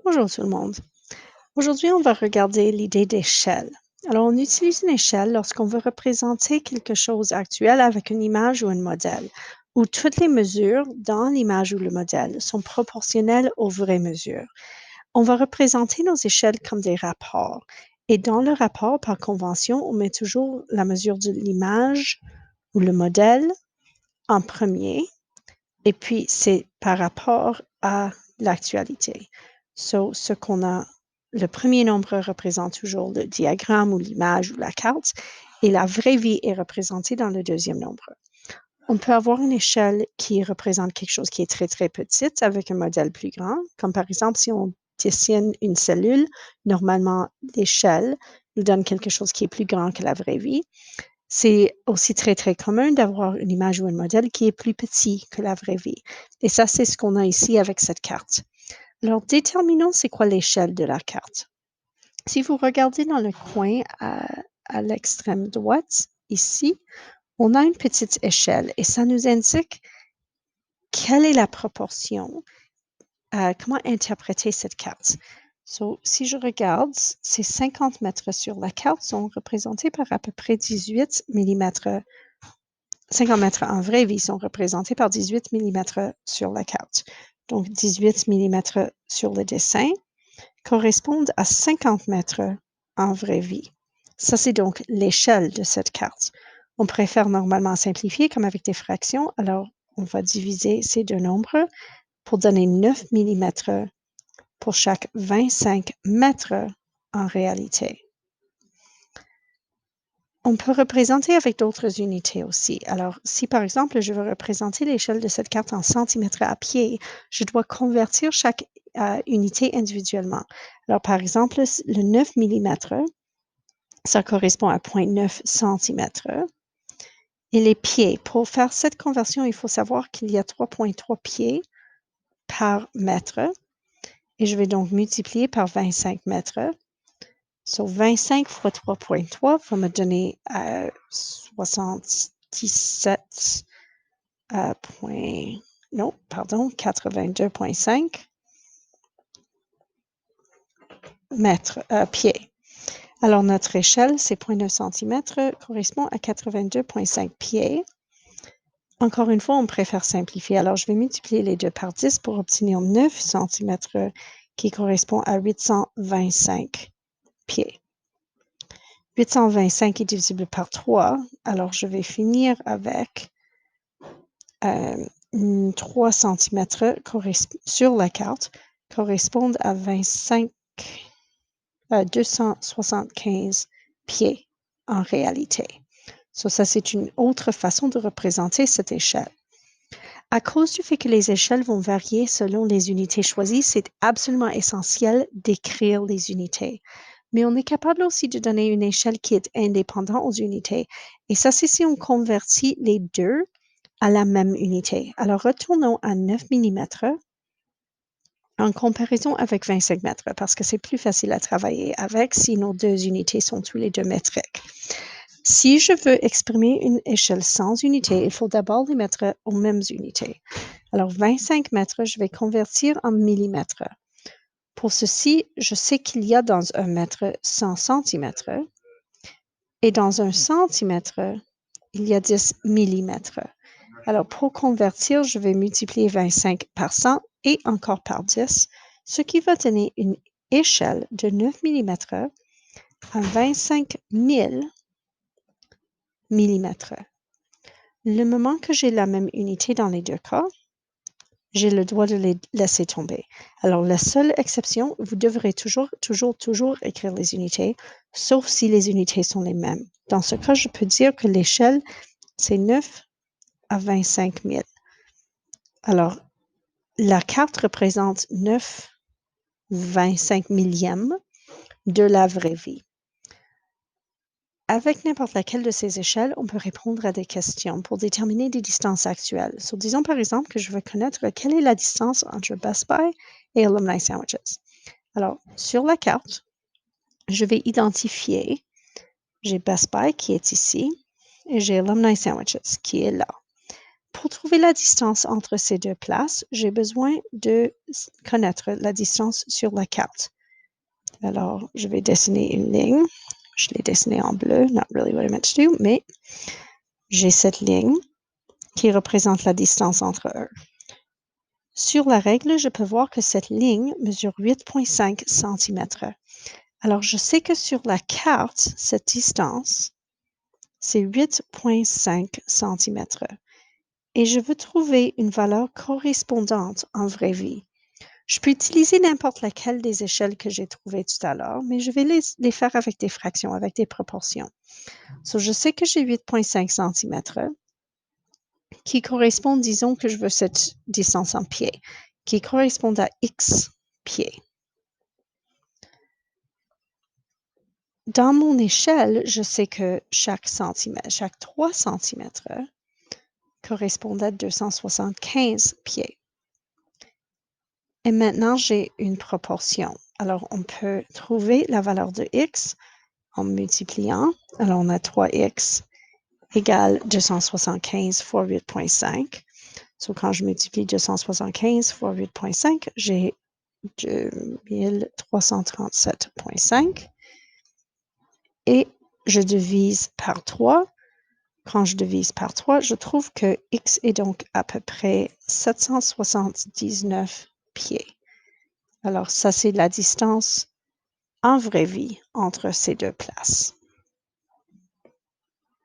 Bonjour tout le monde. Aujourd'hui, on va regarder l'idée d'échelle. Alors, on utilise une échelle lorsqu'on veut représenter quelque chose actuel avec une image ou un modèle, où toutes les mesures dans l'image ou le modèle sont proportionnelles aux vraies mesures. On va représenter nos échelles comme des rapports. Et dans le rapport, par convention, on met toujours la mesure de l'image ou le modèle en premier, et puis c'est par rapport à l'actualité. Ce qu'on a, le premier nombre représente toujours le diagramme ou l'image ou la carte, et la vraie vie est représentée dans le deuxième nombre. On peut avoir une échelle qui représente quelque chose qui est très, très petite avec un modèle plus grand, comme par exemple si on dessine une cellule, normalement l'échelle nous donne quelque chose qui est plus grand que la vraie vie. C'est aussi très, très commun d'avoir une image ou un modèle qui est plus petit que la vraie vie. Et ça, c'est ce qu'on a ici avec cette carte. Alors, déterminons c'est quoi l'échelle de la carte. Si vous regardez dans le coin à l'extrême droite, ici, on a une petite échelle et ça nous indique quelle est la proportion, comment interpréter cette carte. Si je regarde, ces 50 mètres sur la carte sont représentés par à peu près 18 mm. 50 mètres en vraie vie sont représentés par 18 mm sur la carte. Donc, 18 mm sur le dessin correspondent à 50 mètres en vraie vie. Ça, c'est donc l'échelle de cette carte. On préfère normalement simplifier comme avec des fractions, alors on va diviser ces deux nombres pour donner 9 mm pour chaque 25 mètres en réalité. On peut représenter avec d'autres unités aussi. Alors, si par exemple, je veux représenter l'échelle de cette carte en centimètres à pied, je dois convertir chaque unité individuellement. Alors, par exemple, le 9 mm, ça correspond à 0,9 cm. Et les pieds, pour faire cette conversion, il faut savoir qu'il y a 3,3 pieds par mètre. Et je vais donc multiplier par 25 mètres. 25 fois 3,3 va me donner 77 82,5 mètres, pieds. Alors, notre échelle, c'est 0,9 cm, correspond à 82,5 pieds. Encore une fois, on préfère simplifier. Alors, je vais multiplier les deux par 10 pour obtenir 9 cm qui correspond à 825 pieds. 825 est divisible par 3, alors je vais finir avec 3 cm sur la carte correspondent à 275 pieds en réalité. Ça, c'est une autre façon de représenter cette échelle. À cause du fait que les échelles vont varier selon les unités choisies, c'est absolument essentiel d'écrire les unités. Mais on est capable aussi de donner une échelle qui est indépendante aux unités. Et ça, c'est si on convertit les deux à la même unité. Alors, retournons à 9 mm en comparaison avec 25 mètres parce que c'est plus facile à travailler avec si nos deux unités sont tous les deux métriques. Si je veux exprimer une échelle sans unité, il faut d'abord les mettre aux mêmes unités. Alors, 25 mètres, je vais convertir en millimètres. Pour ceci, je sais qu'il y a dans un mètre 100 centimètres et dans un centimètre, il y a 10 millimètres. Alors, pour convertir, je vais multiplier 25 par 100 et encore par 10, ce qui va donner une échelle de 9 millimètres à 25 000 millimètres. Le moment que j'ai la même unité dans les deux cas, j'ai le droit de les laisser tomber. Alors, la seule exception, vous devrez toujours écrire les unités, sauf si les unités sont les mêmes. Dans ce cas, je peux dire que l'échelle, c'est 9 à 25 000. Alors, la carte représente 9 25 millièmes de la vraie vie. Avec n'importe laquelle de ces échelles, on peut répondre à des questions pour déterminer des distances actuelles. Disons par exemple que je veux connaître quelle est la distance entre Best Buy et Alumni Sandwiches. Alors, sur la carte, je vais identifier, j'ai Best Buy qui est ici et j'ai Alumni Sandwiches qui est là. Pour trouver la distance entre ces deux places, j'ai besoin de connaître la distance sur la carte. Alors, je vais dessiner une ligne. Je l'ai dessinée en bleu, not really what I meant to do, mais j'ai cette ligne qui représente la distance entre eux. Sur la règle, je peux voir que cette ligne mesure 8,5 cm. Alors, je sais que sur la carte, cette distance, c'est 8,5 cm. Et je veux trouver une valeur correspondante en vraie vie. Je peux utiliser n'importe laquelle des échelles que j'ai trouvées tout à l'heure, mais je vais les faire avec des fractions, avec des proportions. So, je sais que j'ai 8,5 cm qui correspond, disons que je veux cette distance en pieds, qui correspond à X pieds. Dans mon échelle, je sais que chaque 3 cm correspond à 275 pieds. Et maintenant, j'ai une proportion. Alors, on peut trouver la valeur de X en multipliant. Alors, on a 3X égale 275 fois 8,5. Donc, quand je multiplie 275 fois 8,5, j'ai 2337,5. Et je divise par 3. Quand je divise par 3, je trouve que X est donc à peu près 779 pieds. Alors, ça, c'est la distance en vraie vie entre ces deux places.